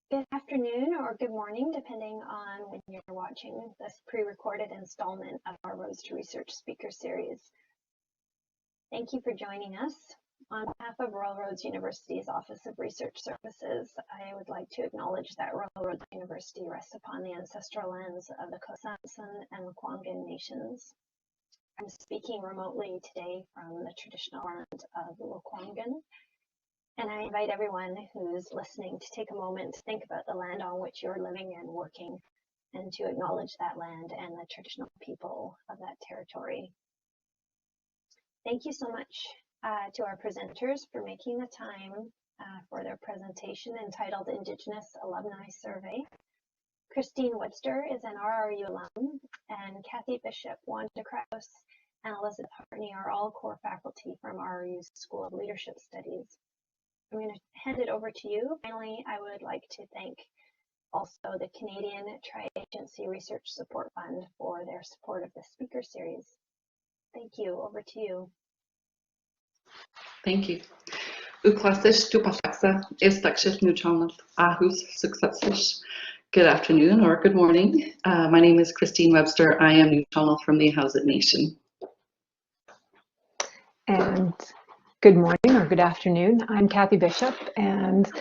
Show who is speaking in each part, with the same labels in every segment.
Speaker 1: Good afternoon or good morning, depending on when you're watching this pre-recorded installment of our Roads to Research speaker series. Thank you for joining us. On behalf of Royal Roads University's Office of Research Services, I would like to acknowledge that Royal Roads University rests upon the ancestral lands of the Kusapsan and Lekwungen nations. I'm speaking remotely today from the traditional land of Lekwungen. And I invite everyone who's listening to take a moment to think about the land on which you're living and working, and to acknowledge that land and the traditional people of that territory. Thank you so much to our presenters for making the time for their presentation entitled Indigenous Alumni Survey. Christine Webster is an RRU alum, and Kathy Bishop, Wanda Krause, and Elizabeth Hartney are all core faculty from RRU's School of Leadership Studies. I'm going to hand it over to you. Finally, I would like to thank also the Canadian Tri-Agency Research Support Fund for their support of this speaker series. Thank you. Over to you.
Speaker 2: Thank you. Uklasish Tupafaksa is Takshif Nuchanal Ahus Successish. Good afternoon or good morning. My name is Christine Webster. I am Nuchanal from the Howsett Nation.
Speaker 3: And good morning or good afternoon. I'm Kathy Bishop, and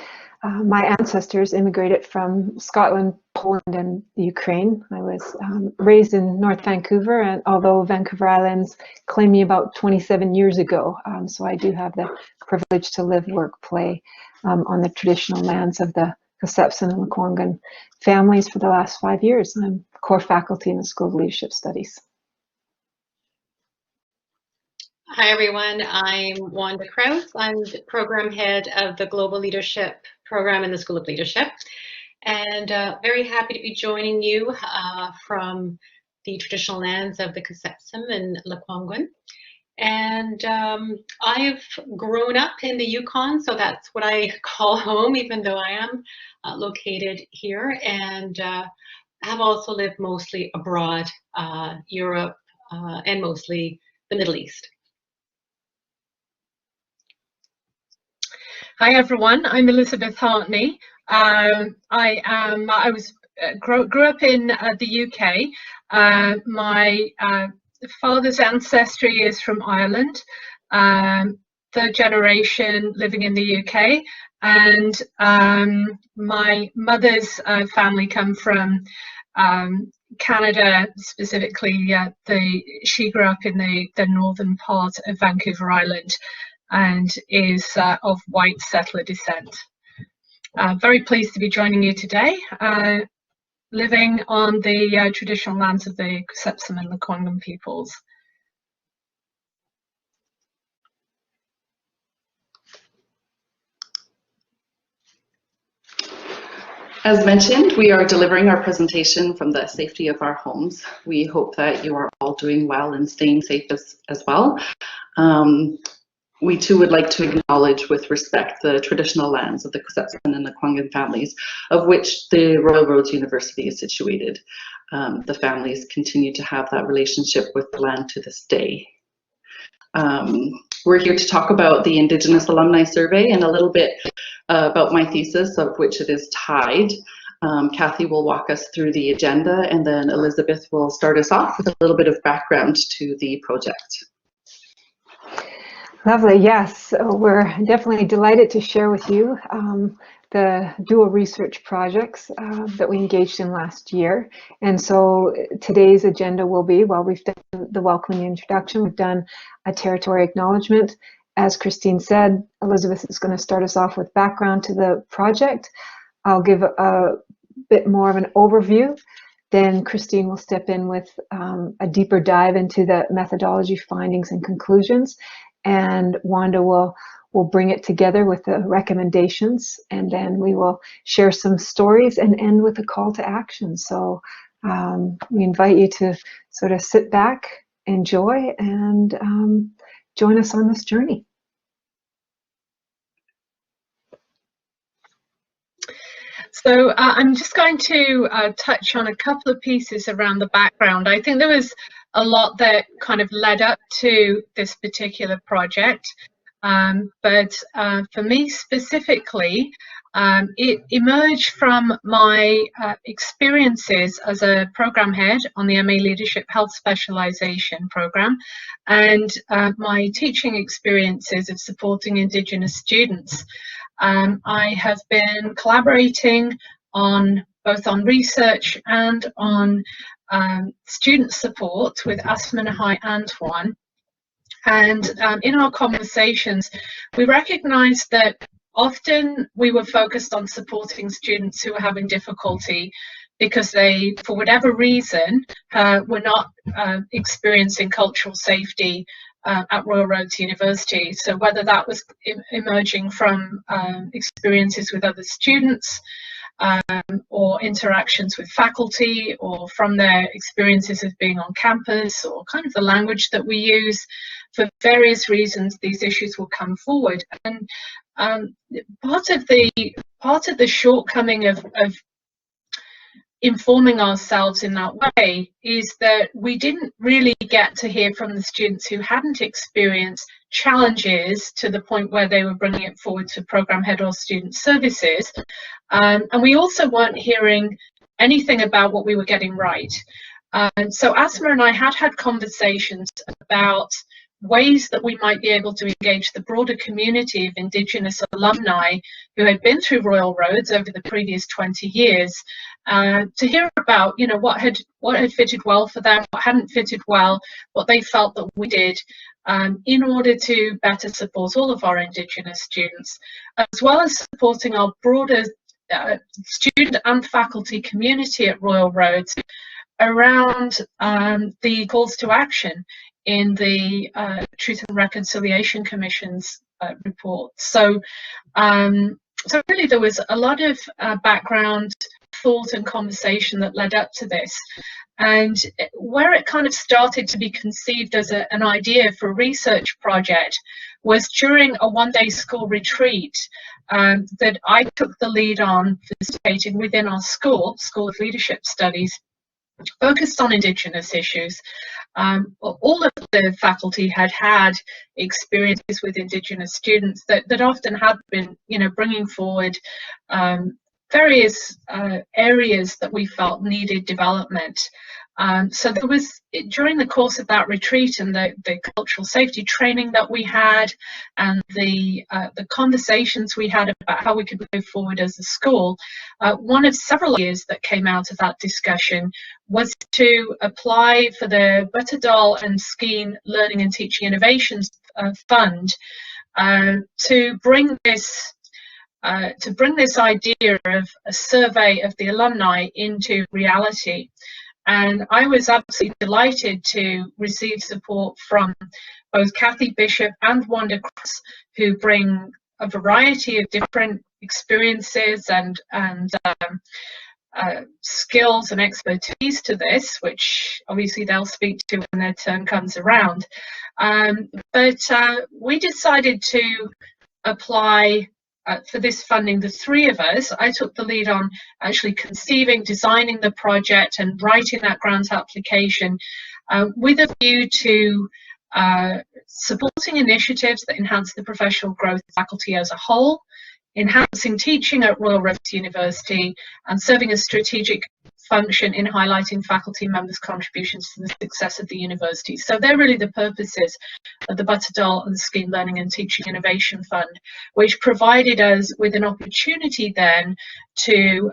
Speaker 3: my ancestors immigrated from Scotland, Poland, and Ukraine. I was raised in North Vancouver, and although Vancouver Islands claimed me about 27 years ago, so I do have the privilege to live, work, play on the traditional lands of the Kusapsan and Lekwungen families for the last 5 years. I'm core faculty in the School of Leadership Studies.
Speaker 4: Hi everyone, I'm Wanda Krause. I'm the program head of the Global Leadership Program in the School of Leadership, and very happy to be joining you from the traditional lands of the Kusapsan and Lekwungen. And I've grown up in the Yukon, so that's what I call home, even though I am located here, and have also lived mostly abroad, Europe, and mostly the Middle East.
Speaker 5: Hi everyone, I'm Elizabeth Hartney. I grew up in the UK. My father's ancestry is from Ireland, third generation living in the UK, and my mother's family come from Canada, specifically. She grew up in the northern part of Vancouver Island, and is of white settler descent. Very pleased to be joining you today, living on the traditional lands of the Kusapsan and Lekwungen peoples.
Speaker 2: As mentioned, we are delivering our presentation from the safety of our homes. We hope that you are all doing well and staying safe as well. We too would like to acknowledge with respect the traditional lands of the Kusapsan and Lekwungen families, of which the Royal Roads University is situated. The families continue to have that relationship with the land to this day. We're here to talk about the Indigenous Alumni Survey and a little bit about my thesis, of which it is tied. Kathy will walk us through the agenda, and then Elizabeth will start us off with a little bit of background to the project.
Speaker 3: Lovely, yes. So we're definitely delighted to share with you the dual research projects that we engaged in last year. And so today's agenda will be, well, we've done the welcoming introduction, we've done a territory acknowledgement. As Christine said, Elizabeth is going to start us off with background to the project. I'll give a bit more of an overview. Then Christine will step in with a deeper dive into the methodology findings and conclusions. And Wanda will bring it together with the recommendations, and then we will share some stories and end with a call to action. So we invite you to sort of sit back, enjoy, and join us on this journey.
Speaker 5: So I'm just going to touch on a couple of pieces around the background. I think there was a lot that kind of led up to this particular project. But for me specifically, it emerged from my experiences as a program head on the MA Leadership Health Specialization program, and my teaching experiences of supporting Indigenous students. I have been collaborating on both on research and on student support with Asma Nahai and Juan. And in our conversations, we recognized that often we were focused on supporting students who were having difficulty because they, for whatever reason, were not experiencing cultural safety at Royal Roads University. So whether that was emerging from experiences with other students, or interactions with faculty, or from their experiences of being on campus, or kind of the language that we use, for various reasons these issues will come forward. And part of the shortcoming of informing ourselves in that way is that we didn't really get to hear from the students who hadn't experienced challenges to the point where they were bringing it forward to program head or student services, and we also weren't hearing anything about what we were getting right. So Asma and I had conversations about ways that we might be able to engage the broader community of Indigenous alumni who had been through Royal Roads over the previous 20 years, to hear about, you know, what had fitted well for them, what hadn't fitted well, what they felt that we did, in order to better support all of our Indigenous students, as well as supporting our broader student and faculty community at Royal Roads around the calls to action in the Truth and Reconciliation Commission's report. So, so really there was a lot of background thought and conversation that led up to this. And where it kind of started to be conceived as an idea for a research project was during a one-day school retreat that I took the lead on facilitating within our School of Leadership Studies, focused on Indigenous issues. All of the faculty had experiences with Indigenous students that often had been, you know, bringing forward various areas that we felt needed development. So there was, during the course of that retreat and the cultural safety training that we had, and the conversations we had about how we could move forward as a school, one of several ideas that came out of that discussion was to apply for the Butterdall and Skeen Learning and Teaching Innovations Fund to bring this idea of a survey of the alumni into reality. And I was absolutely delighted to receive support from both Kathy Bishop and Wanda Krause, who bring a variety of different experiences and skills and expertise to this, which obviously they'll speak to when their turn comes around. But we decided to apply for this funding, the three of us. I took the lead on actually conceiving, designing the project and writing that grant application with a view to supporting initiatives that enhance the professional growth of faculty as a whole, enhancing teaching at Royal Roads University, and serving a strategic function in highlighting faculty members' contributions to the success of the university. So they're really the purposes of the Butterdall and Skeen Learning and Teaching Innovation Fund, which provided us with an opportunity then to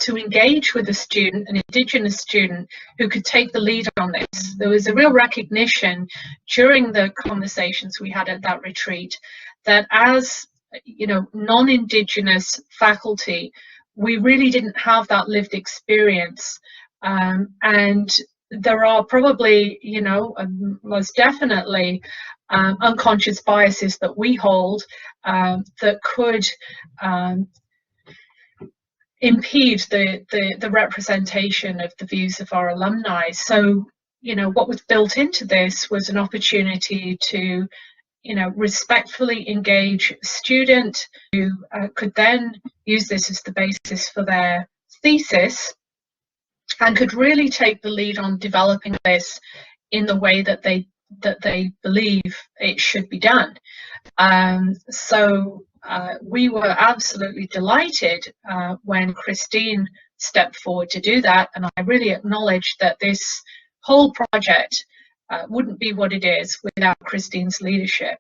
Speaker 5: engage with a student, an Indigenous student, who could take the lead on this. There was a real recognition during the conversations we had at that retreat that as, you know, non-Indigenous faculty, we really didn't have that lived experience, and there are probably, you know, most definitely unconscious biases that we hold that could impede the representation of the views of our alumni. So, you know, what was built into this was an opportunity to, you know, respectfully engage a student who could then use this as the basis for their thesis and could really take the lead on developing this in the way that they believe it should be done. We were absolutely delighted when Christine stepped forward to do that, and I really acknowledge that this whole project wouldn't be what it is without Christine's leadership.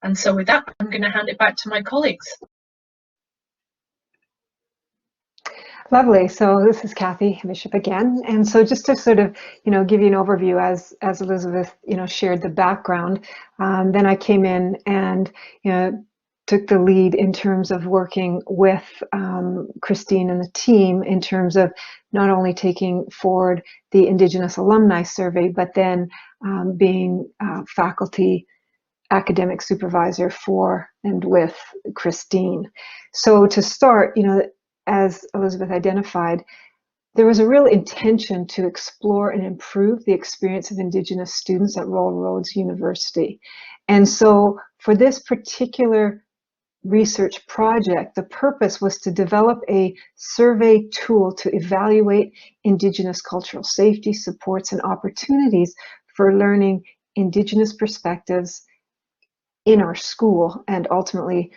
Speaker 5: And so with that, I'm going to hand it back to my colleagues.
Speaker 3: Lovely. So this is Kathy Bishop again. And so just to sort of, give you an overview as Elizabeth, shared the background, then I came in and, took the lead in terms of working with Christine and the team in terms of not only taking forward the Indigenous Alumni Survey, but then being faculty academic supervisor for and with Christine. So to start, as Elizabeth identified, there was a real intention to explore and improve the experience of Indigenous students at Royal Roads University. And so for this particular research project, the purpose was to develop a survey tool to evaluate Indigenous cultural safety, supports, and opportunities for learning Indigenous perspectives in our school, and ultimately,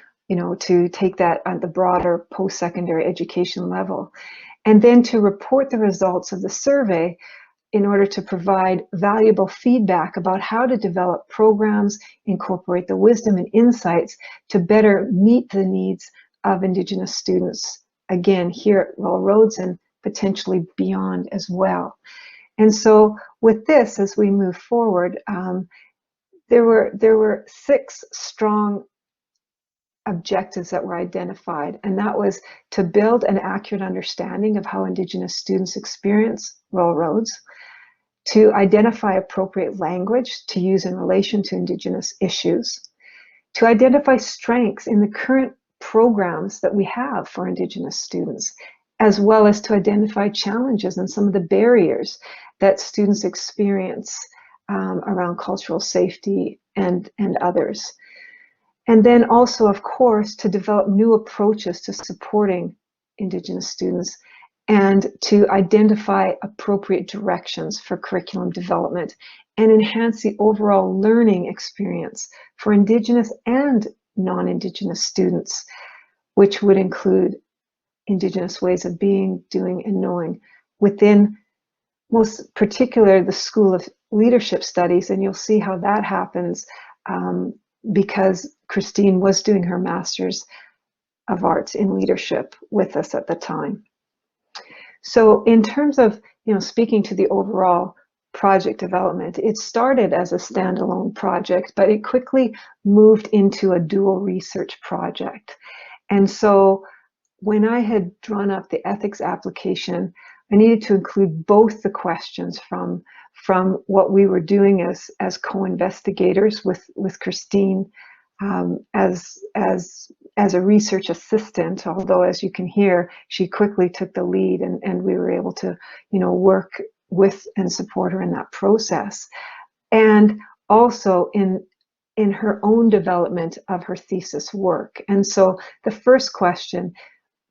Speaker 3: to take that on the broader post-secondary education level. And then to report the results of the survey in order to provide valuable feedback about how to develop programs, incorporate the wisdom and insights to better meet the needs of Indigenous students, again, here at Royal Roads and potentially beyond as well. And so with this, as we move forward, there were 6 strong objectives that were identified, and that was to build an accurate understanding of how Indigenous students experience Royal Roads, to identify appropriate language to use in relation to Indigenous issues, to identify strengths in the current programs that we have for Indigenous students, as well as to identify challenges and some of the barriers that students experience around cultural safety and others. And then also, of course, to develop new approaches to supporting Indigenous students and to identify appropriate directions for curriculum development and enhance the overall learning experience for Indigenous and non-Indigenous students, which would include Indigenous ways of being, doing, and knowing within, most particular, the School of Leadership Studies. And you'll see how that happens because Christine was doing her Master's of Arts in Leadership with us at the time. So in terms of, speaking to the overall project development, it started as a standalone project, but it quickly moved into a dual research project. And so when I had drawn up the ethics application, I needed to include both the questions from what we were doing as co-investigators with Christine as a research assistant, although as you can hear, she quickly took the lead and we were able to, work with and support her in that process. And also in her own development of her thesis work. And so the first question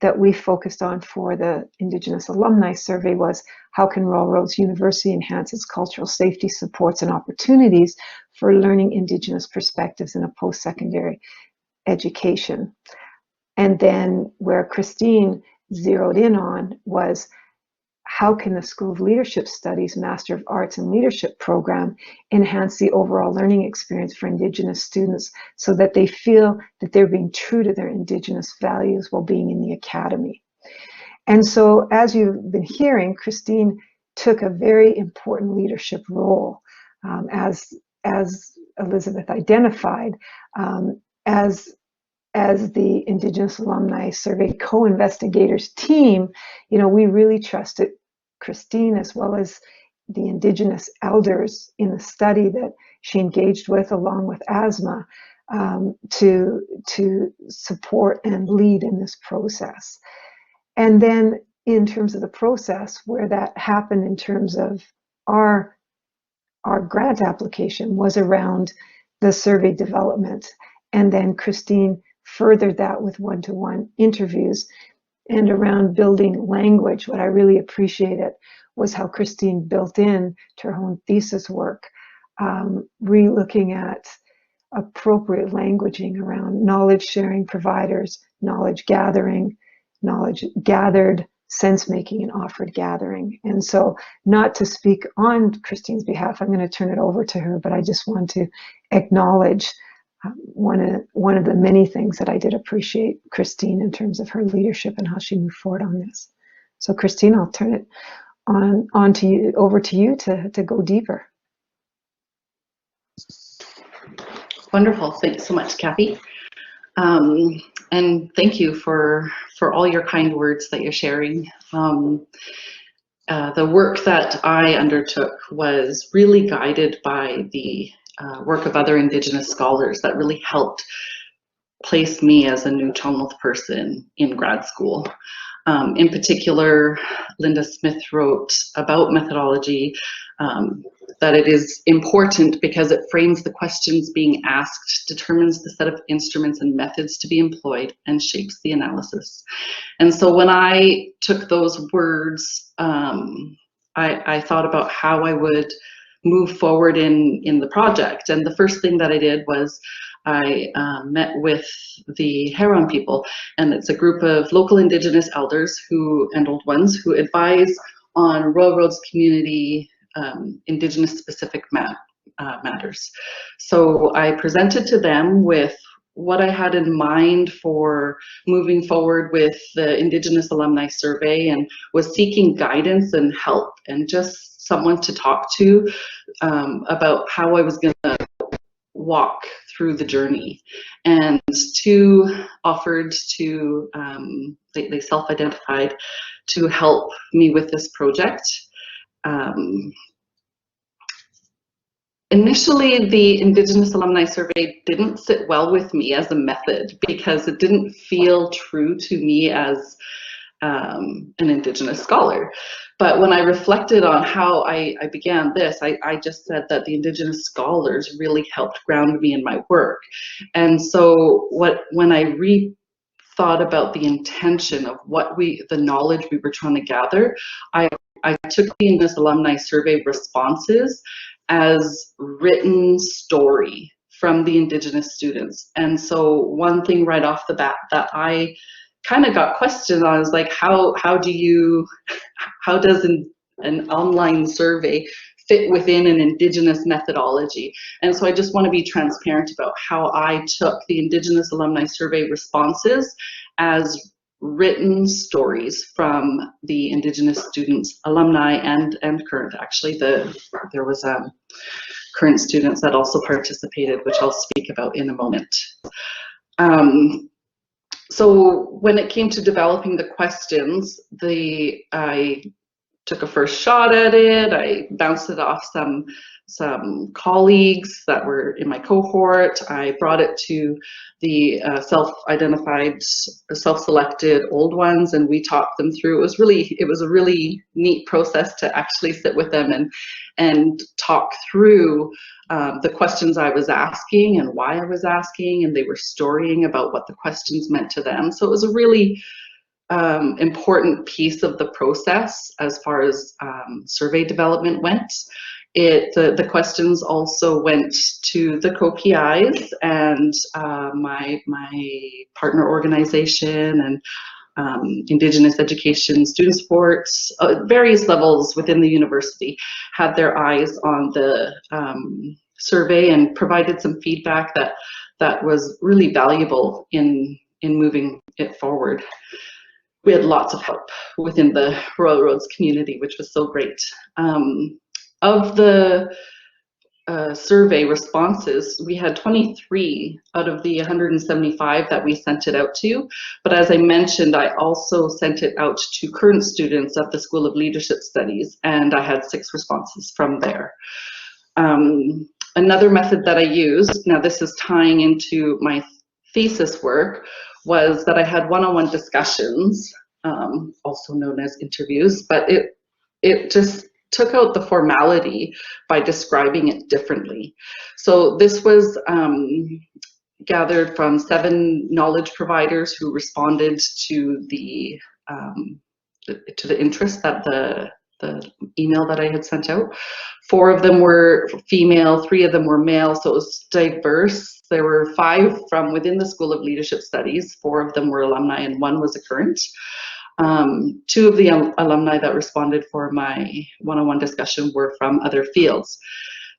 Speaker 3: that we focused on for the Indigenous Alumni Survey was, how can Royal Roads University enhance its cultural safety supports and opportunities for learning Indigenous perspectives in a post-secondary education? And then where Christine zeroed in on was, how can the School of Leadership Studies Master of Arts in Leadership program enhance the overall learning experience for Indigenous students so that they feel that they're being true to their Indigenous values while being in the academy? And so, as you've been hearing, Christine took a very important leadership role, as Elizabeth identified, as the Indigenous Alumni Survey co-investigators team. We really trusted Christine as well as the Indigenous elders in the study that she engaged with, along with ASMA, to support and lead in this process. And then in terms of the process, where that happened in terms of our grant application was around the survey development. And then Christine furthered that with one-to-one interviews. And around building language, what I really appreciated was how Christine built in to her own thesis work, re-looking at appropriate languaging around knowledge sharing providers, knowledge gathering, knowledge gathered, sense making, and offered gathering. And so, not to speak on Christine's behalf, I'm going to turn it over to her, but I just want to acknowledge one of the many things that I did appreciate Christine in terms of her leadership and how she moved forward on this. So Christine, I'll turn it on to you, over to you to go deeper.
Speaker 2: Wonderful. Thanks so much, Kathy. And thank you for all your kind words that you're sharing. The work that I undertook was really guided by the work of other Indigenous scholars that really helped place me as a new Tonlith person in grad school. In particular, Linda Smith wrote about methodology, that it is important because it frames the questions being asked, determines the set of instruments and methods to be employed, and shapes the analysis. And so when I took those words, I thought about how I would move forward in the project. And the first thing that I did was I met with the Huron people, and it's a group of local Indigenous elders and old ones who advise on Royal Roads community Indigenous specific matters. So I presented to them with what I had in mind for moving forward with the Indigenous Alumni Survey, and was seeking guidance and help and just someone to talk to about how I was going to walk through the journey. And two offered to, they self-identified to help me with this project. Initially, the Indigenous Alumni Survey didn't sit well with me as a method because it didn't feel true to me as an Indigenous scholar. But when I reflected on how I began this, I just said that the Indigenous scholars really helped ground me in my work. And so when I thought about the intention of the knowledge we were trying to gather, I took the Indigenous Alumni Survey responses as written story from the Indigenous students. And so one thing right off the bat that I kind of got questioned on is like, how does an online survey fit within an Indigenous methodology? And so I just want to be transparent about how I took the Indigenous Alumni Survey responses as written stories from the Indigenous students, alumni, and current. Actually, there was current students that also participated, which I'll speak about in a moment. So when it came to developing the questions, I took a first shot at it. I bounced it off some colleagues that were in my cohort. I brought it to the self-identified, self-selected old ones, and we talked them through. It was a really neat process to actually sit with them and talk through the questions I was asking and why I was asking, and they were storying about what the questions meant to them. So it was a really important piece of the process as far as survey development went. The questions also went to the co-PIs and my partner organization and Indigenous education, student sports, various levels within the university had their eyes on the survey and provided some feedback that was really valuable in moving it forward. We had lots of help within the Royal Roads community, which was so great. Of the survey responses, we had 23 out of the 175 that we sent it out to. But as I mentioned, I also sent it out to current students at the School of Leadership Studies, and I had 6 responses from there. Another method that I used, now this is tying into my thesis work, was that I had one-on-one discussions, also known as interviews, but it just took out the formality by describing it differently. So this was gathered from 7 knowledge providers who responded to the interest that the email that I had sent out. 4 of them were female, 3 of them were male, so it was diverse. There were 5 from within the School of Leadership Studies. 4 of them were alumni and 1 was a current. 2 of the alumni that responded for my one-on-one discussion were from other fields.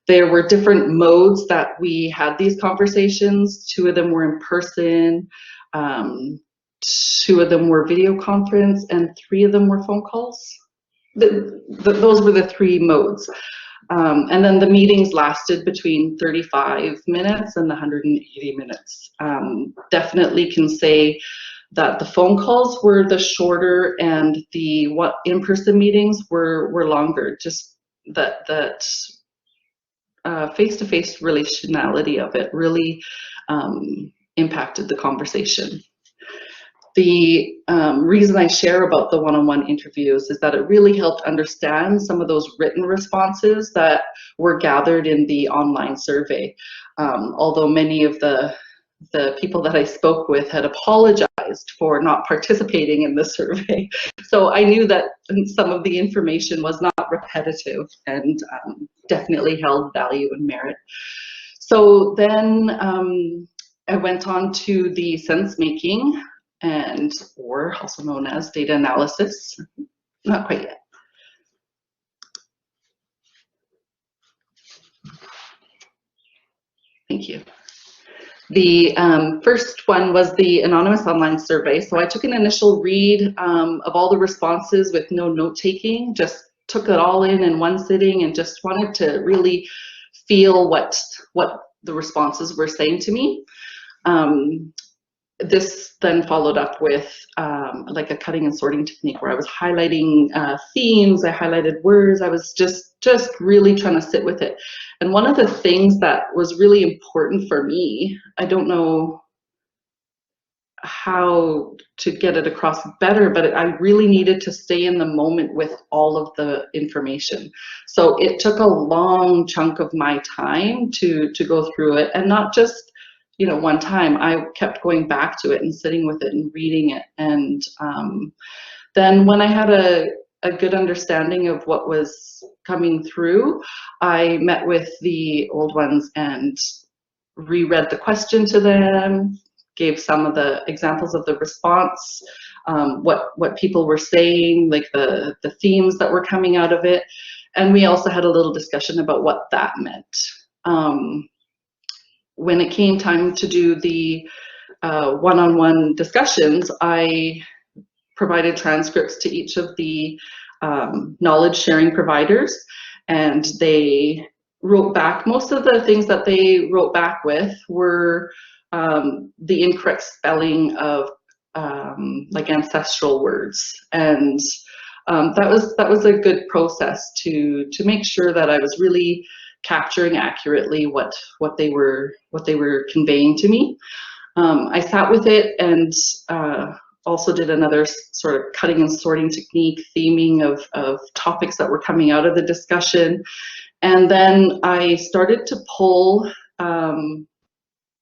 Speaker 2: There were different modes that we had these conversations. 2 of them were in person, 2 of them were video conference, and 3 of them were phone calls. Those were the 3 modes. And then the meetings lasted between 35 minutes and 180 minutes. Definitely can say that the phone calls were the shorter and the in-person meetings were longer. Just that face-to-face relationality of it really impacted the conversation. The reason I share about the one-on-one interviews is that it really helped understand some of those written responses that were gathered in the online survey. Although many of the people that I spoke with had apologized for not participating in the survey. So I knew that some of the information was not repetitive and definitely held value and merit. So then I went on to the sense making, or also known as data analysis. Not quite yet. Thank you. The first one was the anonymous online survey. So I took an initial read of all the responses with no note-taking, just took it all in one sitting and just wanted to really feel what the responses were saying to me. This then followed up with like a cutting and sorting technique where I was highlighting themes, I highlighted words, I was just really trying to sit with it. And one of the things that was really important for me, I don't know how to get it across better, but I really needed to stay in the moment with all of the information. So it took a long chunk of my time to go through it, and not just one time. I kept going back to it and sitting with it and reading it. And then when I had a good understanding of what was coming through, I met with the old ones and reread the question to them, gave some of the examples of the response, what people were saying, like the themes that were coming out of it. And we also had a little discussion about what that meant. When it came time to do the one-on-one discussions, I provided transcripts to each of the knowledge sharing providers, and they wrote back. Most of the things that they wrote back with were the incorrect spelling of like ancestral words, and that was a good process to make sure that I was really capturing accurately what they were conveying to me. I sat with it and also did another sort of cutting and sorting technique, theming of topics that were coming out of the discussion. And then I started to pull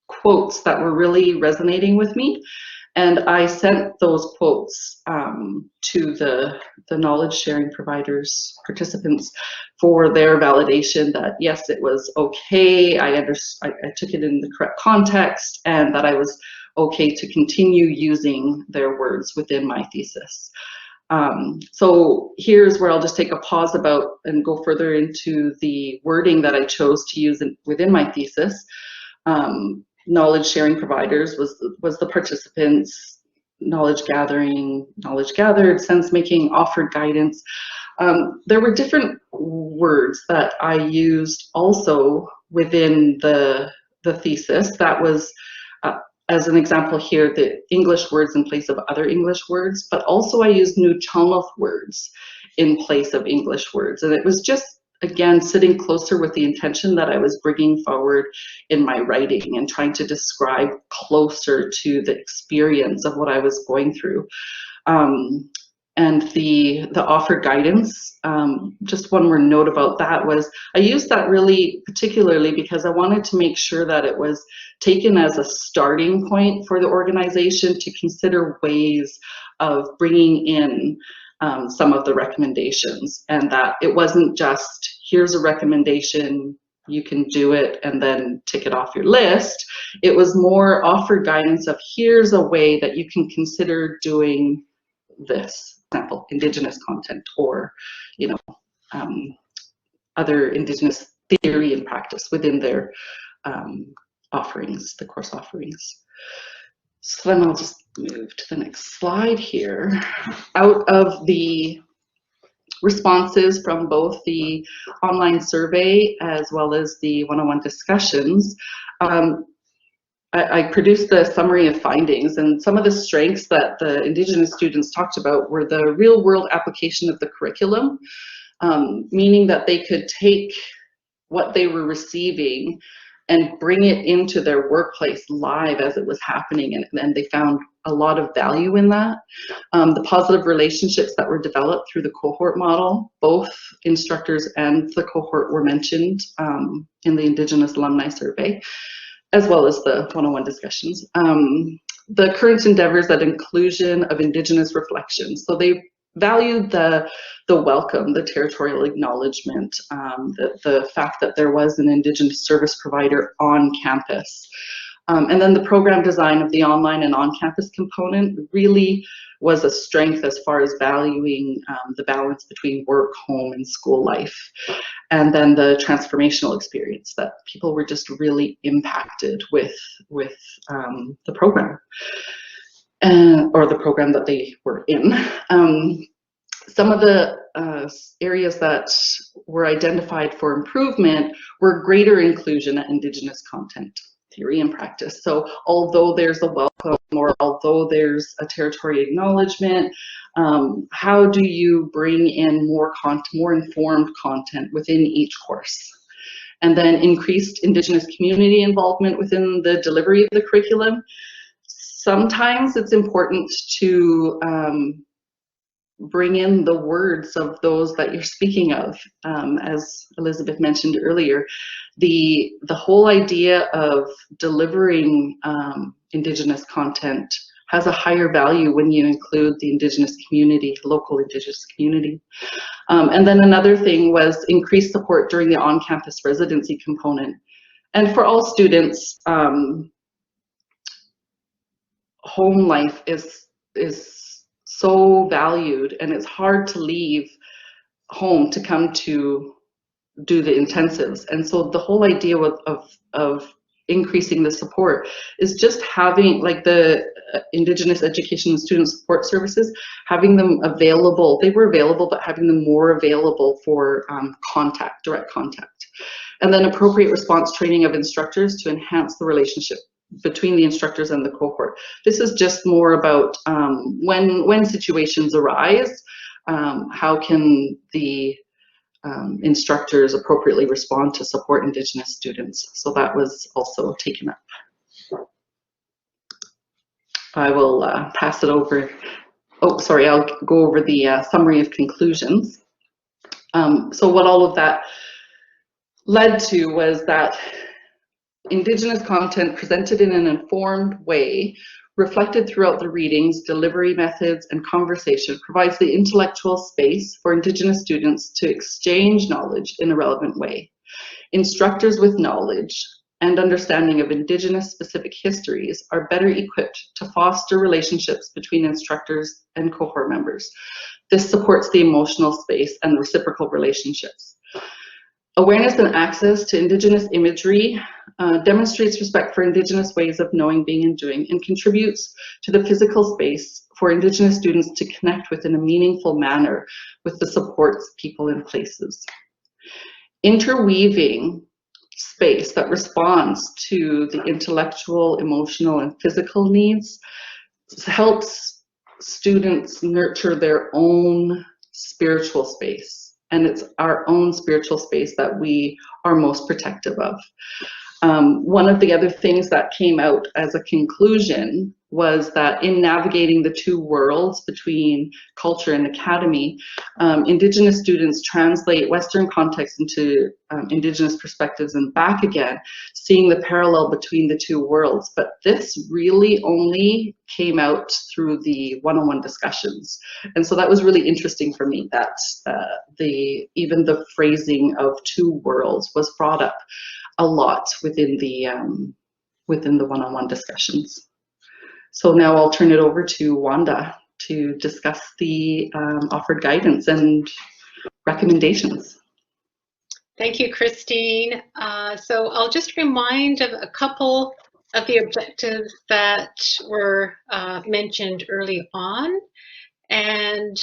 Speaker 2: quotes that were really resonating with me. And I sent those quotes to the knowledge sharing providers, participants, for their validation that yes, it was okay, I took it in the correct context, and that I was okay to continue using their words within my thesis. So here's where I'll just take a pause and go further into the wording that I chose to use within my thesis. Knowledge sharing providers was the participants, knowledge gathering, knowledge gathered, sense making, offered guidance. There were different words that I used also within the thesis. That was, as an example here, the English words in place of other English words, but also I used Nuu-chah-nulth words in place of English words. And it was just, again, sitting closer with the intention that I was bringing forward in my writing and trying to describe closer to the experience of what I was going through. And the offered guidance, just one more note about that was, I used that really particularly because I wanted to make sure that it was taken as a starting point for the organization to consider ways of bringing in some of the recommendations, and that it wasn't just, here's a recommendation, you can do it and then tick it off your list. It was more offered guidance of here's a way that you can consider doing this, for example, Indigenous content, or other Indigenous theory and practice within their offerings, the course offerings. So then I'll just move to the next slide here. Out of the responses from both the online survey as well as the one-on-one discussions, I produced the summary of findings, and some of the strengths that the Indigenous students talked about were the real-world application of the curriculum, meaning that they could take what they were receiving and bring it into their workplace live as it was happening, and they found a lot of value in that. The positive relationships that were developed through the cohort model, both instructors and the cohort were mentioned in the Indigenous Alumni survey, as well as the one-on-one discussions. The current endeavors at inclusion of Indigenous reflections. So they valued the welcome, the territorial acknowledgement, the fact that there was an Indigenous service provider on campus. And then the program design of the online and on-campus component really was a strength as far as valuing the balance between work, home, and school life. And then the transformational experience, that people were just really impacted with the program, or the program that they were in. Some of the areas that were identified for improvement were greater inclusion at Indigenous content, theory and practice. So although there's a welcome, or although there's a territory acknowledgement, how do you bring in more informed content within each course? And then increased Indigenous community involvement within the delivery of the curriculum. Sometimes it's important to bring in the words of those that you're speaking of. As Elizabeth mentioned earlier, the whole idea of delivering Indigenous content has a higher value when you include the Indigenous community, local Indigenous community. And then another thing was increased support during the on-campus residency component. And for all students, home life is so valued, and it's hard to leave home to come to do the intensives. And so the whole idea of increasing the support is just having, like, the Indigenous education and student support services, having them available. They were available, but having them more available for direct contact. And then appropriate response training of instructors to enhance the relationship between the instructors and the cohort. This is just more about when situations arise, how can the instructors appropriately respond to support Indigenous students. So that was also taken up. I will pass it over. Oh, sorry, I'll go over the summary of conclusions. So what all of that led to was that Indigenous content presented in an informed way, reflected throughout the readings, delivery methods, and conversation, provides the intellectual space for Indigenous students to exchange knowledge in a relevant way. Instructors with knowledge and understanding of Indigenous specific histories are better equipped to foster relationships between instructors and cohort members. This supports the emotional space and the reciprocal relationships. Awareness and access to Indigenous imagery demonstrates respect for Indigenous ways of knowing, being, and doing, and contributes to the physical space for Indigenous students to connect with in a meaningful manner with the supports, people, and places. Interweaving space that responds to the intellectual, emotional, and physical needs helps students nurture their own spiritual space. And it's our own spiritual space that we are most protective of. One of the other things that came out as a conclusion was that in navigating the two worlds between culture and academy, Indigenous students translate Western context into Indigenous perspectives and back again, seeing the parallel between the two worlds. But this really only came out through the one-on-one discussions. And so that was really interesting for me, that even the phrasing of two worlds was brought up a lot within the one-on-one discussions. So now I'll turn it over to Wanda to discuss the offered guidance and recommendations.
Speaker 4: Thank you, Christine. So I'll just remind of a couple of the objectives that were mentioned early on. And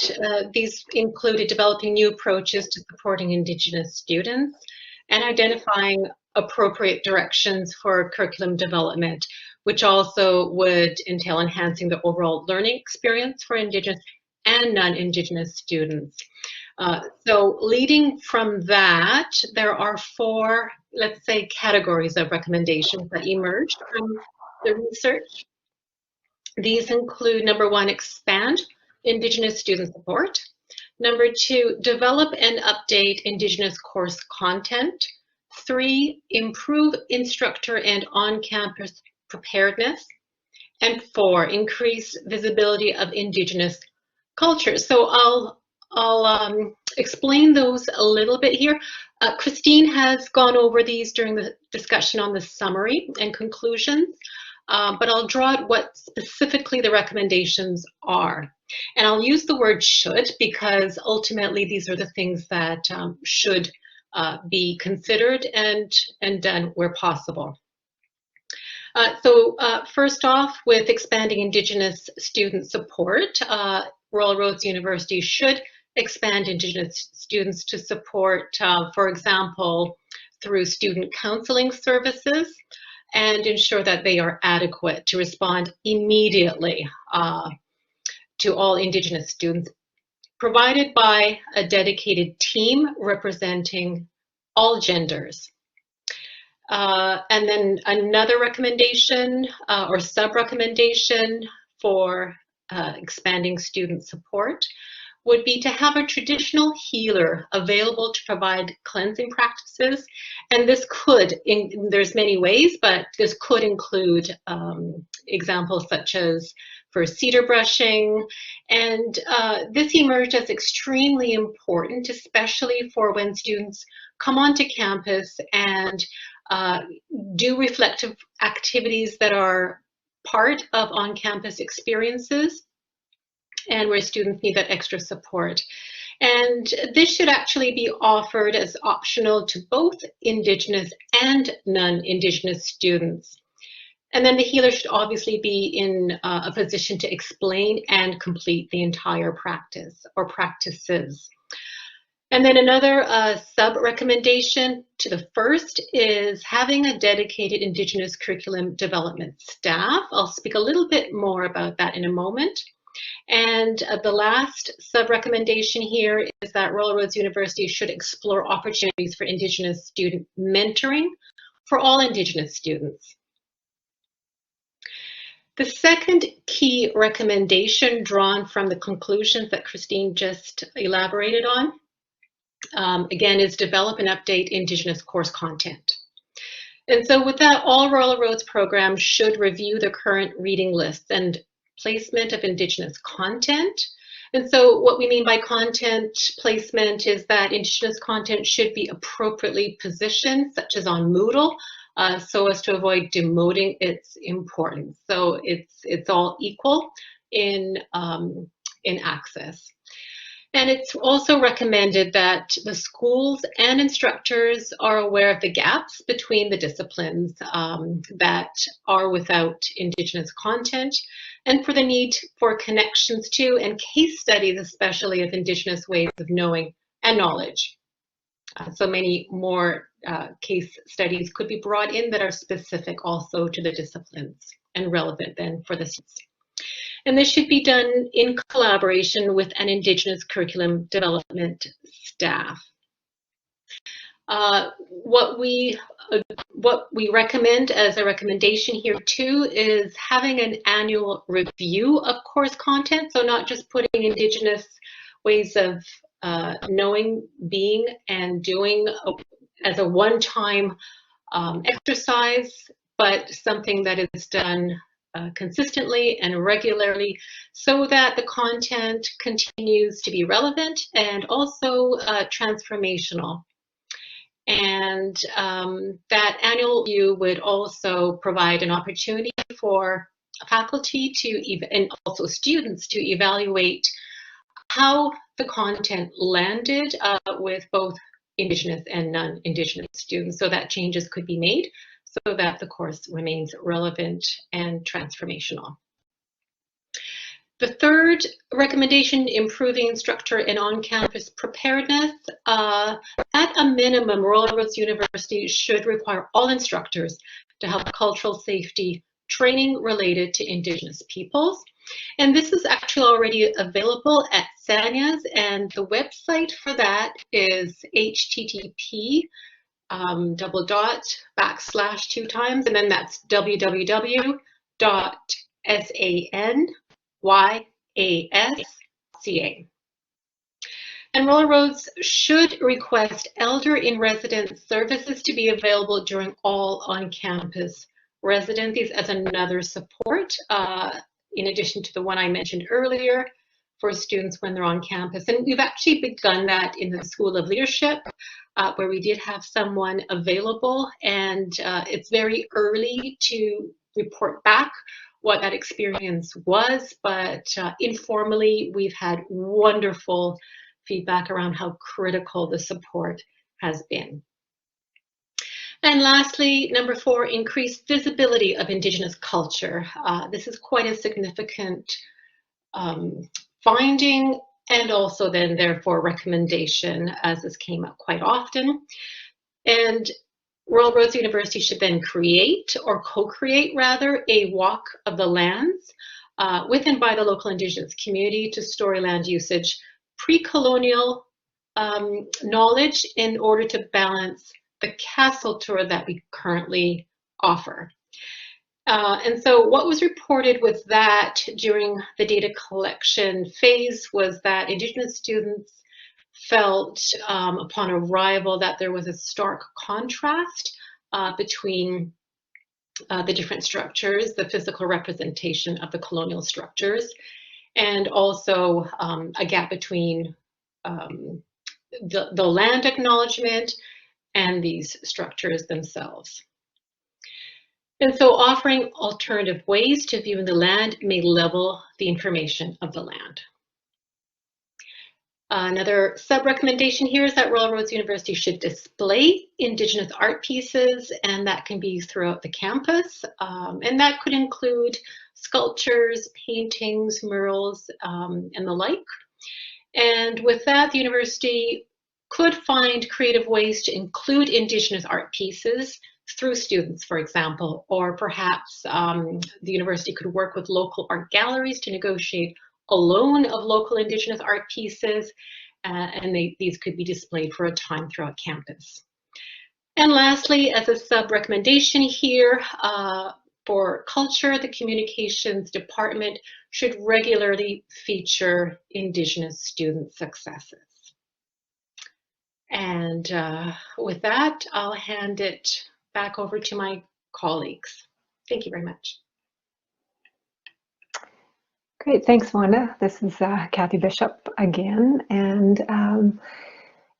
Speaker 4: these included developing new approaches to supporting Indigenous students and identifying appropriate directions for curriculum development, which also would entail enhancing the overall learning experience for Indigenous and non-Indigenous students. So leading from that, there are four, let's say, categories of recommendations that emerged from the research. These include, number one, expand Indigenous student support. Number two, develop and update Indigenous course content. 3, improve instructor and on-campus preparedness. And 4, increase visibility of Indigenous cultures. So I'll explain those a little bit here. Christine has gone over these during the discussion on the summary and conclusions, but I'll draw out what specifically the recommendations are. And I'll use the word should because ultimately these are the things that should be considered and done where possible. So first off, with expanding Indigenous student support, Royal Roads University should expand Indigenous students to support, for example, through student counseling services, and ensure that they are adequate to respond immediately to all Indigenous students, provided by a dedicated team representing all genders. And then another recommendation or sub-recommendation for expanding student support would be to have a traditional healer available to provide cleansing practices. And this could, there's many ways, but this could include examples such as for cedar brushing. And this emerged as extremely important, especially for when students come onto campus and do reflective activities that are part of on-campus experiences and where students need that extra support. And this should actually be offered as optional to both Indigenous and non-Indigenous students. And then the healer should obviously be in a position to explain and complete the entire practice or practices. And then another sub-recommendation to the first is having a dedicated Indigenous curriculum development staff. I'll speak a little bit more about that in a moment. And the last sub-recommendation here is that Royal Roads University should explore opportunities for Indigenous student mentoring for all Indigenous students. The second key recommendation drawn from the conclusions that Christine just elaborated on, again, is develop and update Indigenous course content. And so with that, all Royal Roads programs should review the current reading lists and placement of Indigenous content. And so what we mean by content placement is that Indigenous content should be appropriately positioned, such as on Moodle, so as to avoid demoting its importance. So it's all equal in access. And it's also recommended that the schools and instructors are aware of the gaps between the disciplines that are without Indigenous content, and for the need for connections to and case studies, especially of Indigenous ways of knowing and knowledge. So many more case studies could be brought in that are specific also to the disciplines and relevant then for the students. And this should be done in collaboration with an Indigenous curriculum development staff. What we recommend as a recommendation here too is having an annual review of course content. So not just putting Indigenous ways of knowing, being, and doing as a one-time exercise, but something that is done consistently and regularly so that the content continues to be relevant and also transformational. And that annual review would also provide an opportunity for faculty and also students to evaluate how the content landed with both Indigenous and non-Indigenous students, so that changes could be made so that the course remains relevant and transformational. The third recommendation, improving instructor and on-campus preparedness. At a minimum, Royal Roads University should require all instructors to have cultural safety training related to Indigenous peoples. And this is actually already available at SANYA's, and the website for that is http://2x, and then that's www.sanyasca. And Royal Roads should request elder in residence services to be available during all on-campus residencies as another support, in addition to the one I mentioned earlier, for students when they're on campus. And we've actually begun that in the School of Leadership, where we did have someone available, and it's very early to report back what that experience was, but informally, we've had wonderful feedback around how critical the support has been. And lastly, number 4, increased visibility of Indigenous culture. This is quite a significant finding, and also then therefore recommendation, as this came up quite often. And Royal Roads University should then create, or co-create rather, a walk of the lands with and by the local Indigenous community to story land usage, pre-colonial knowledge, in order to balance the castle tour that we currently offer. And so what was reported with that during the data collection phase was that Indigenous students felt upon arrival that there was a stark contrast between the different structures, the physical representation of the colonial structures, and also a gap between the land acknowledgement and these structures themselves. And so offering alternative ways to viewing the land may level the information of the land. Another sub-recommendation here is that Royal Roads University should display Indigenous art pieces, and that can be throughout the campus. And that could include sculptures, paintings, murals, and the like. And with that, the university could find creative ways to include Indigenous art pieces through students, for example, or perhaps the university could work with local art galleries to negotiate a loan of local Indigenous art pieces, and these could be displayed for a time throughout campus. And lastly, as a sub-recommendation here, for culture, the communications department should regularly feature Indigenous student successes. And with that, I'll hand it back over to my colleagues. Thank you very much.
Speaker 3: Great, thanks, Wanda. This is Kathy Bishop again. And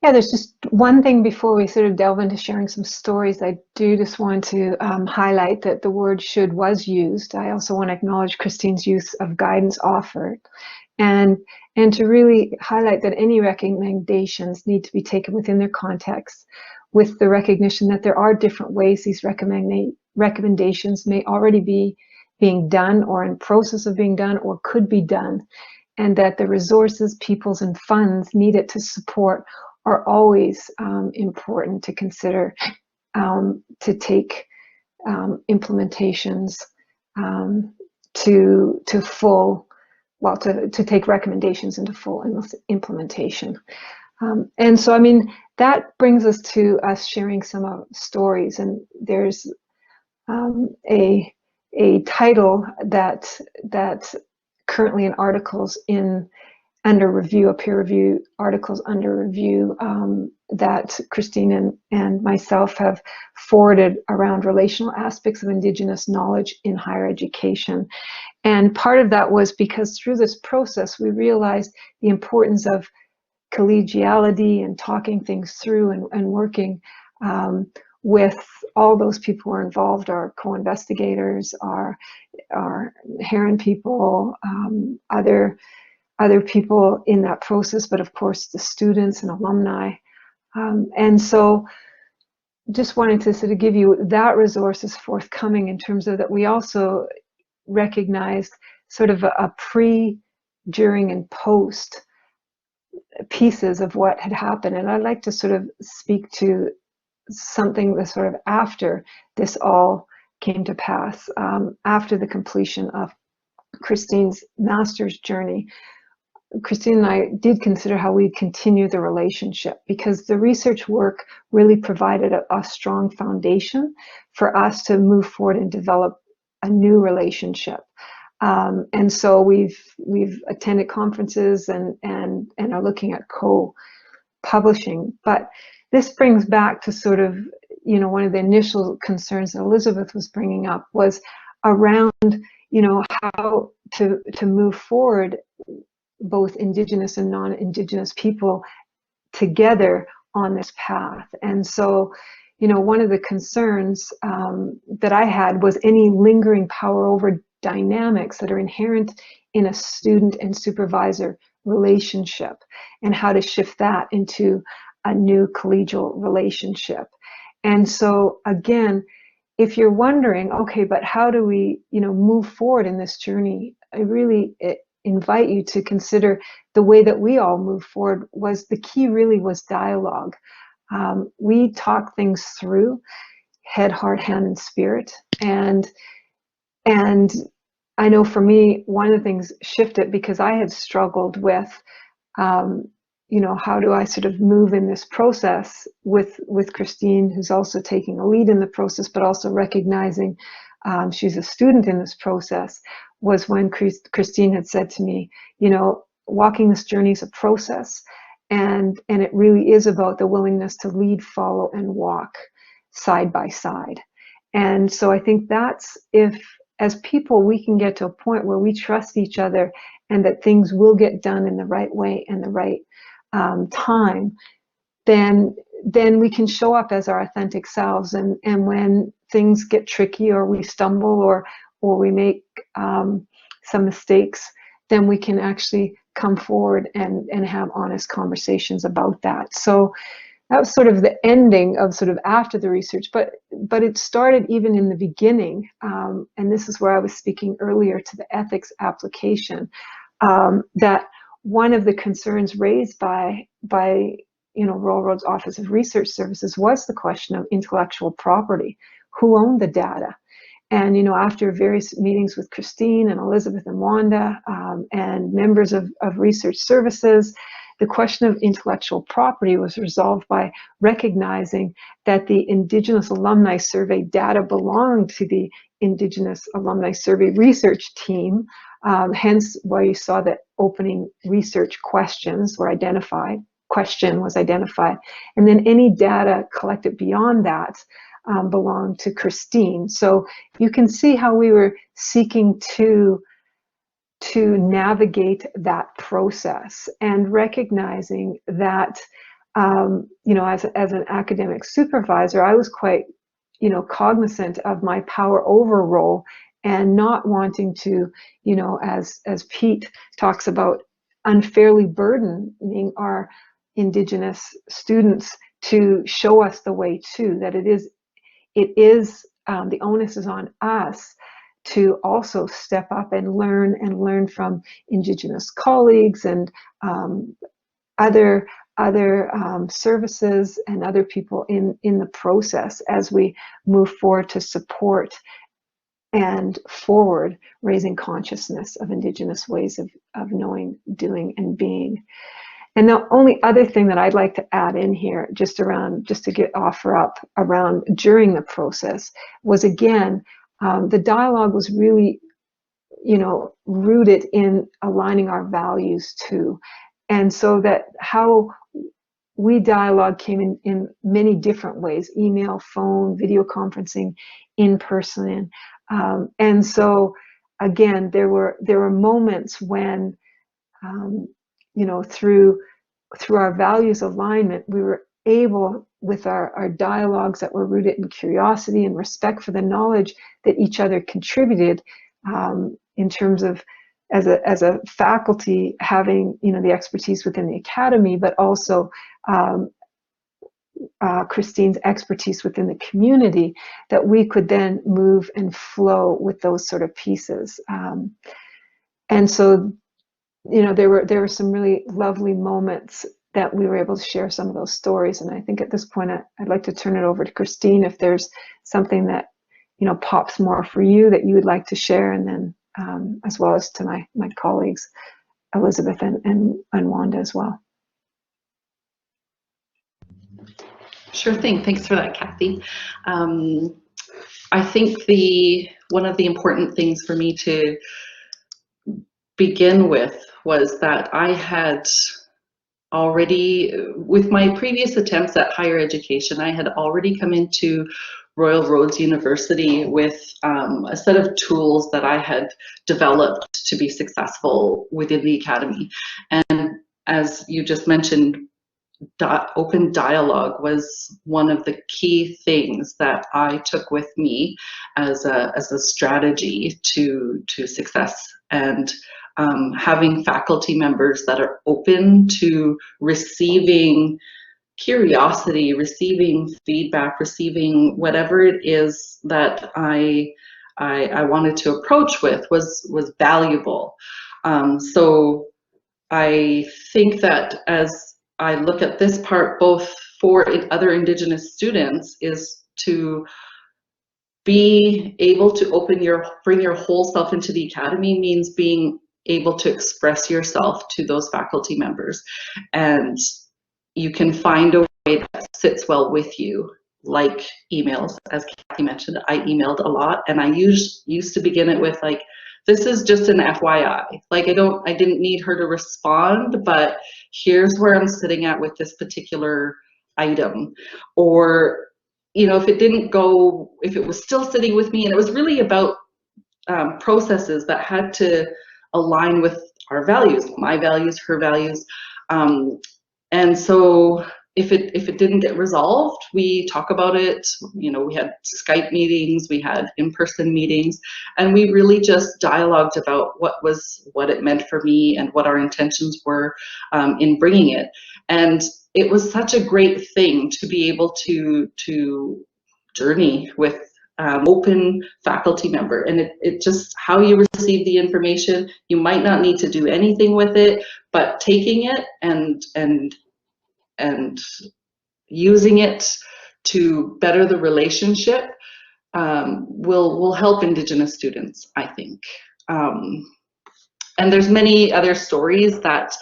Speaker 3: yeah, there's just one thing before we sort of delve into sharing some stories. I do just want to highlight that the word should was used. I also want to acknowledge Christine's use of guidance offered, and to really highlight that any recommendations need to be taken within their context, with the recognition that there are different ways these recommendations may already be being done, or in process of being done, or could be done, and that the resources, peoples, and funds needed to support are always important to consider, to take implementations to full, well, to take recommendations into full implementation. And so, I mean, that brings us to us sharing some stories. And there's a title that currently in articles under review, a peer review articles under review that Christine and myself have forwarded around relational aspects of Indigenous knowledge in higher education. And part of that was because through this process, we realized the importance of collegiality and talking things through and working with all those people who are involved, our co-investigators, our Heron people, other people in that process, but of course the students and alumni. And so just wanted to sort of give you that resource is forthcoming in terms of that we also recognized sort of a pre, during, and post pieces of what had happened. And I'd like to sort of speak to something that sort of after this all came to pass, after the completion of Christine's master's journey. Christine and I did consider how we continue the relationship, because the research work really provided a strong foundation for us to move forward and develop a new relationship. And so we've attended conferences and are looking at co-publishing. But this brings back to sort of, you know, one of the initial concerns that Elizabeth was bringing up was around, you know, how to move forward both Indigenous and non-Indigenous people together on this path. And so, you know, one of the concerns that I had was any lingering power over dynamics that are inherent in a student and supervisor relationship, and how to shift that into a new collegial relationship. And so again, if you're wondering, okay, but how do we, you know, move forward in this journey, I really invite you to consider the way that we all move forward. Was the key really was dialogue. We talk things through, head, heart, hand, and spirit. And I know for me, one of the things shifted because I had struggled with, you know, how do I sort of move in this process with Christine, who's also taking a lead in the process, but also recognizing she's a student in this process, was when Christine had said to me, you know, walking this journey is a process, and it really is about the willingness to lead, follow, and walk side by side. And so I think that's, if as people we can get to a point where we trust each other and that things will get done in the right way and the right time, then we can show up as our authentic selves. And when things get tricky, or we stumble, or we make some mistakes, then we can actually come forward and have honest conversations about that. So that was sort of the ending of sort of after the research, but it started even in the beginning. And this is where I was speaking earlier to the ethics application, that one of the concerns raised by you know, Royal Road's Office of Research Services was the question of intellectual property. Who owned the data? And, you know, after various meetings with Christine and Elizabeth and Wanda and members of research services, the question of intellectual property was resolved by recognizing that the Indigenous Alumni Survey data belonged to the Indigenous Alumni Survey research team, hence why you saw that opening research questions were identified, and then any data collected beyond that belonged to Christine. So you can see how we were seeking to navigate that process, and recognizing that, you know, as an academic supervisor, I was quite, you know, cognizant of my power over role, and not wanting to, you know, as Pete talks about, unfairly burdening our Indigenous students to show us the way too, that it is the onus is on us to also step up and learn from Indigenous colleagues and other services and other people in the process as we move forward to support and forward raising consciousness of Indigenous ways of knowing, doing, and being. And the only other thing that I'd like to add in here, just to offer up around during the process, was again, the dialogue was really, rooted in aligning our values too. And so that how we dialogue came in many different ways: email, phone, video conferencing, in person. And so again, there were moments when, through our values alignment, we were able, with our dialogues that were rooted in curiosity and respect for the knowledge that each other contributed, in terms of as a faculty having the expertise within the academy, but also Christine's expertise within the community, that we could then move and flow with those sort of pieces. And so, there were some really lovely moments that we were able to share some of those stories. And I think at this point, I'd like to turn it over to Christine if there's something that pops more for you that you would like to share, and then as well as to my colleagues Elizabeth and Wanda as well.
Speaker 2: Sure thing. Thanks for that, Kathy. I think one of the important things for me to begin with was that I had already, with my previous attempts at higher education, I had already come into Royal Roads University with a set of tools that I had developed to be successful within the academy. And as you just mentioned, open dialogue was one of the key things that I took with me as a strategy to success. And having faculty members that are open to receiving curiosity, receiving feedback, receiving whatever it is that I wanted to approach with was valuable. So I think that as I look at this part, both for other Indigenous students, is to be able to bring your whole self into the academy means being able to express yourself to those faculty members. And you can find a way that sits well with you, like emails. As Kathy mentioned, I emailed a lot, and I used to begin it with like, this is just an FYI. Like I didn't need her to respond, but here's where I'm sitting at with this particular item. Or, if it was still sitting with me, and it was really about processes that had to align with our values, my values, her values. And so if it didn't get resolved, we talk about it. We had Skype meetings, we had in-person meetings, and we really just dialogued about what it meant for me and what our intentions were in bringing it. And it was such a great thing to be able to journey with open faculty member. And it just, how you receive the information, you might not need to do anything with it, but taking it and using it to better the relationship will help Indigenous students, I think. And there's many other stories that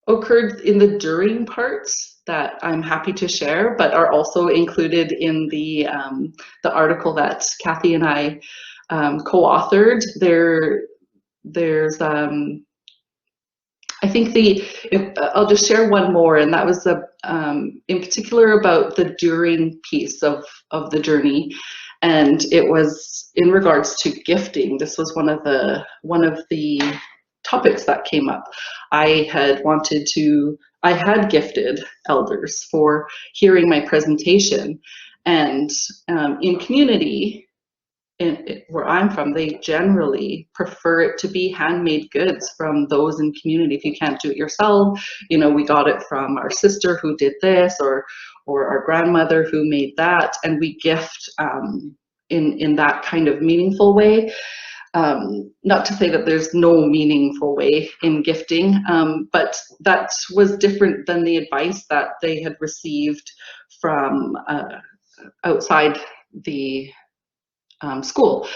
Speaker 2: occurred in the during parts that I'm happy to share, but are also included in the article that Kathy and I co-authored. There's I think I'll just share one more, and that was in particular about the during piece of the journey, and it was in regards to gifting. This was one of the topics that came up. I had gifted elders for hearing my presentation, and in community, where I'm from, they generally prefer it to be handmade goods from those in community. If you can't do it yourself, we got it from our sister who did this, or our grandmother who made that, and we gift in that kind of meaningful way. Not to say that there's no meaningful way in gifting, but that was different than the advice that they had received from outside the school.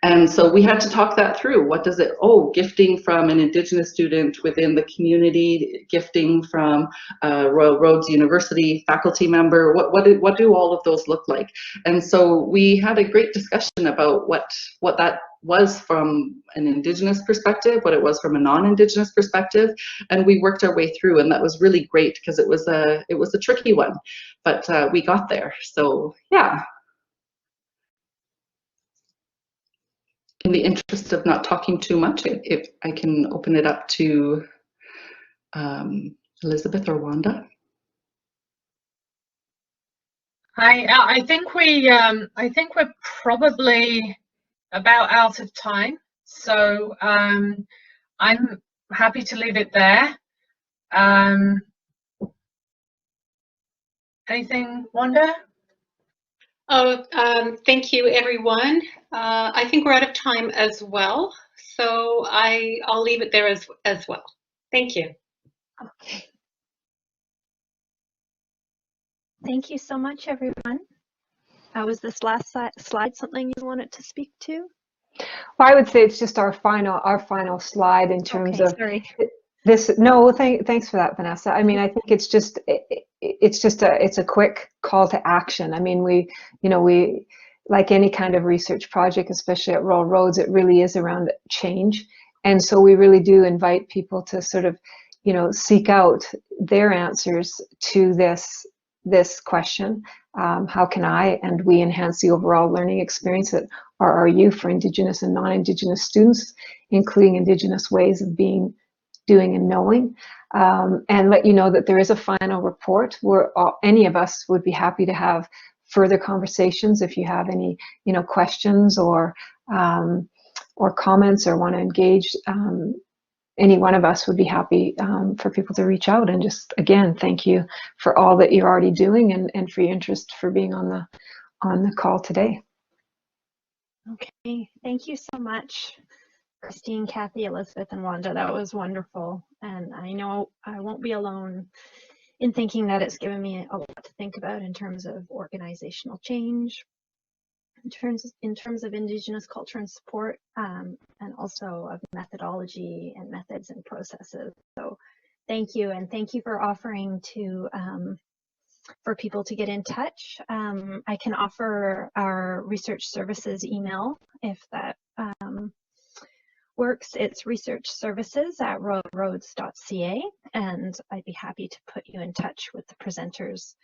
Speaker 2: And so we had to talk that through. What does it, gifting from an Indigenous student within the community, gifting from Royal Roads University faculty member, what do all of those look like? And so we had a great discussion about what that was from an Indigenous perspective, what it was from a non-Indigenous perspective, and we worked our way through, and that was really great because it was a tricky one, but we got there. So yeah. In the interest of not talking too much, if I can open it up to Elizabeth or Wanda.
Speaker 5: I think we're probably about out of time, so I'm happy to leave it there. Anything, Wanda?
Speaker 4: Oh, thank you, everyone. I think we're out of time as well, so I'll leave it there as well. Thank you.
Speaker 1: Okay. Thank you so much, everyone. Was this last slide something you wanted to speak to?
Speaker 3: Well, I would say it's just our final slide in terms of
Speaker 1: sorry.
Speaker 3: this. No, thanks for that, Vanessa. I mean, I think it's a quick call to action. I mean, we like any kind of research project, especially at Royal Roads, it really is around change. And so we really do invite people to sort of, seek out their answers to this question. How can I and we enhance the overall learning experience at RRU for Indigenous and non-Indigenous students, including Indigenous ways of being, doing, and knowing, and let you know that there is a final report where any of us would be happy to have further conversations if you have any, questions or comments or want to engage. Any one of us would be happy for people to reach out, and just again, thank you for all that you're already doing and for your interest for being on the call today.
Speaker 1: Okay, thank you so much, Christine, Kathy, Elizabeth, and Wanda. That was wonderful, and I know I won't be alone in thinking that it's given me a lot to think about in terms of organizational change, in terms of Indigenous culture and support, and also of methodology and methods and processes. So thank you, and thank you for offering to for people to get in touch. I can offer our research services email if that works. It's researchservices@royalroads.ca, and I'd be happy to put you in touch with the presenters